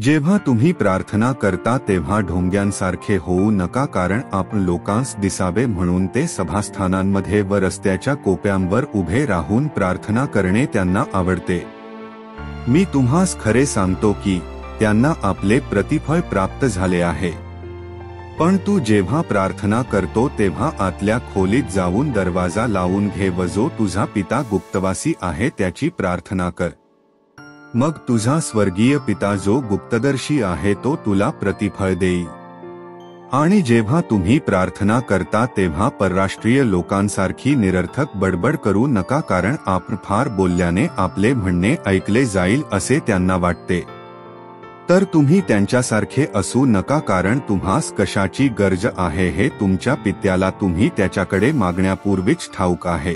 जेव्हा तुम्ही प्रार्थना करता तेव्हा ढोंग्यांसारखे होऊ नका, कारण आपण लोकांस दिसावे म्हणून ते सभास्थानांमध्ये व रस्त्याच्या कोप्यांवर उभे राहून प्रार्थना करणे त्यांना आवडते। मी तुम्हास खरे सांगतो की त्यांना आपले प्रतिफळ प्राप्त झाले आहे। पण तू जेव्हा प्रार्थना करतो तेव्हा आतल्या खोलीत जाऊन दरवाजा लावून घे व जो तुझा पिता गुप्तवासी आहे त्याची प्रार्थना कर। मग तुझा स्वर्गीय पिता जो गुप्तदर्शी आहे तो तुला प्रतिफळ देईल। आणि जेव्हा तुम्ही प्रार्थना करता तेव्हा परराष्ट्रीय लोकांसारखी निरर्थक बडबड करू नका, कारण आपण फार बोलल्याने आपले म्हणणे ऐकले जाईल असे त्यांना वाटते। तर तुम्ही त्यांच्यासारखे असू नका, कारण तुम्हास कशाची गरज आहे हे तुमच्या पित्याला तुम्ही त्याच्याकडे मागण्यापूर्वीच ठाऊक आहे।